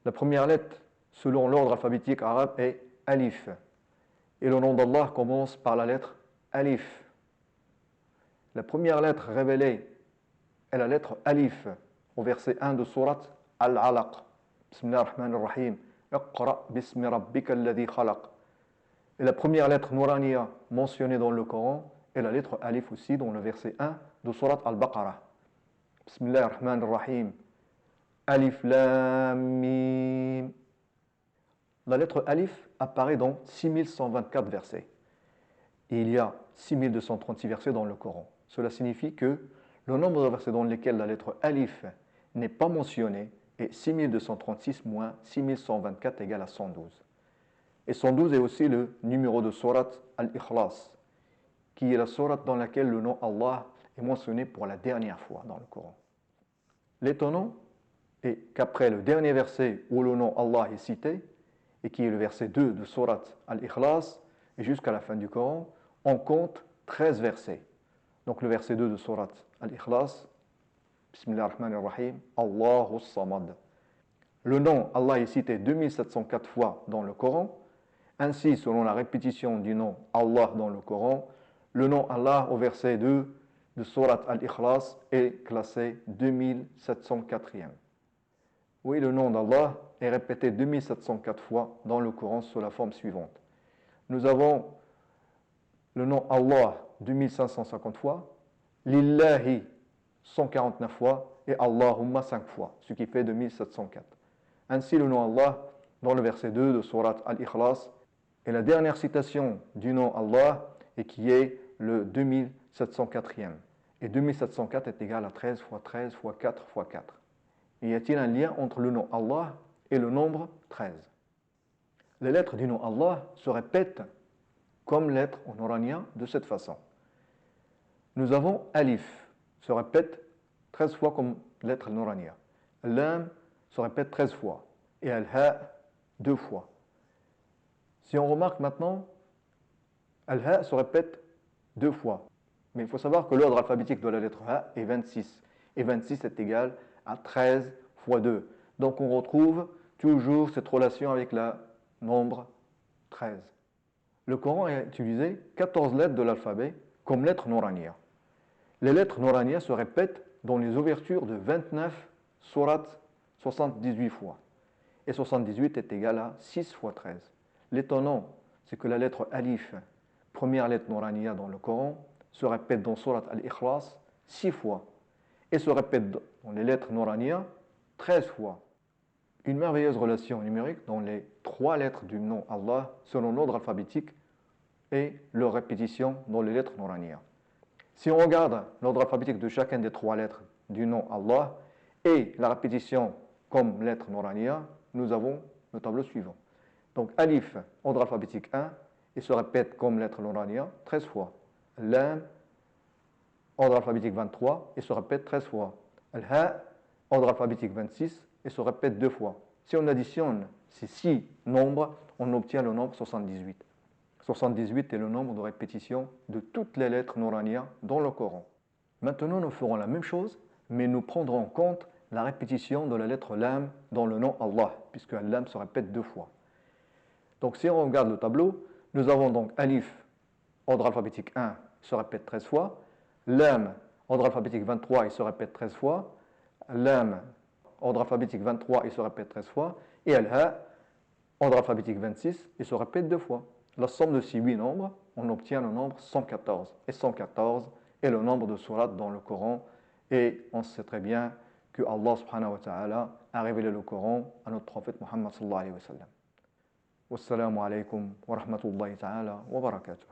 La première lettre, selon l'ordre alphabétique arabe, est Alif. Et le nom d'Allah commence par la lettre Alif. La première lettre révélée est la lettre Alif, au verset 1 de Surat Al-Alaq. Bismillah ar-Rahman ar-Rahim. Iqra bismi rabbika alladhi khalaq. Et la première lettre Nouraniya mentionnée dans le Coran est la lettre Alif aussi, dans le verset 1 de Surat Al-Baqarah. Bismillah ar-Rahman ar-Rahim. Alif Lam Mim. La lettre Alif apparaît dans 6124 versets. Et il y a 6236 versets dans le Coran. Cela signifie que le nombre de versets dans lesquels la lettre Alif n'est pas mentionnée est 6236 moins 6124 égale à 112. Et 112 est aussi le numéro de Surat Al-Ikhlas, qui est la surat dans laquelle le nom Allah est mentionné pour la dernière fois dans le Coran. L'étonnant est qu'après le dernier verset où le nom Allah est cité, et qui est le verset 2 de Surat Al-Ikhlas, et jusqu'à la fin du Coran, on compte 13 versets. Donc le verset 2 de Surat Al-Ikhlas, Bismillah ar-Rahman ar-Rahim, Allahu Samad. Le nom Allah est cité 2704 fois dans le Coran. Ainsi, selon la répétition du nom Allah dans le Coran, le nom Allah au verset 2 de Surat Al-Ikhlas est classé 2704e. Oui, le nom d'Allah est répété 2704 fois dans le Coran sous la forme suivante. Nous avons le nom Allah 2550 fois, Lillahi 149 fois et Allahumma 5 fois, ce qui fait 2704. Ainsi, le nom Allah dans le verset 2 de Surat Al-Ikhlas est la dernière citation du nom Allah et qui est le 2704e. Et 2704 est égal à 13 fois 13 fois 4 fois 4. Y a-t-il un lien entre le nom Allah et le nombre 13? Les lettres du nom Allah se répètent comme lettres en oranien de cette façon. Nous avons Alif, se répète 13 fois comme lettre en oranien. Lam se répète 13 fois. Et Al-Ha 2 fois. Si on remarque maintenant, Al-Ha se répète 2 fois. Mais il faut savoir que l'ordre alphabétique de la lettre Ha est 26. Et 26 est égal à 13 fois 2. Donc on retrouve toujours cette relation avec le nombre 13. Le Coran a utilisé 14 lettres de l'alphabet comme lettres nouraniya. Les lettres nouraniya se répètent dans les ouvertures de 29 sourates 78 fois. Et 78 est égal à 6 fois 13. L'étonnant, c'est que la lettre Alif, première lettre nouraniya dans le Coran, se répète dans Surat Al-Ikhlas 6 fois. Et se répète dans les lettres nouraniya 13 fois. Une merveilleuse relation numérique dans les 3 lettres du nom Allah selon l'ordre alphabétique et leur répétition dans les lettres nouraniya. Si on regarde l'ordre alphabétique de chacune des 3 lettres du nom Allah et la répétition comme lettre nouraniya, nous avons le tableau suivant. Donc Alif, ordre alphabétique 1, et se répète comme lettre nouraniya 13 fois. Lam, ordre alphabétique 23, et se répète 13 fois. Al-Ha, ordre alphabétique 26, et se répète 2 fois. Si on additionne ces 6 nombres, on obtient le nombre 78. 78 est le nombre de répétitions de toutes les lettres nouraniya dans le Coran. Maintenant, nous ferons la même chose, mais nous prendrons en compte la répétition de la lettre Lam dans le nom Allah, puisque Lam se répète 2 fois. Donc si on regarde le tableau, nous avons donc Alif, ordre alphabétique 1, se répète 13 fois. Lam, ordre alphabétique 23, il se répète 13 fois. Lam, ordre alphabétique 23, il se répète 13 fois. Et Al-Ha, ordre alphabétique 26, il se répète 2 fois. La somme de ces 8 nombres, on obtient le nombre 114. Et 114 est le nombre de sourates dans le Coran. Et on sait très bien que Allah subhanahu wa ta'ala a révélé le Coran à notre prophète Muhammad sallallahu alayhi wa sallam. Wassalamu alaikum wa rahmatullahi ta'ala wa barakatuh.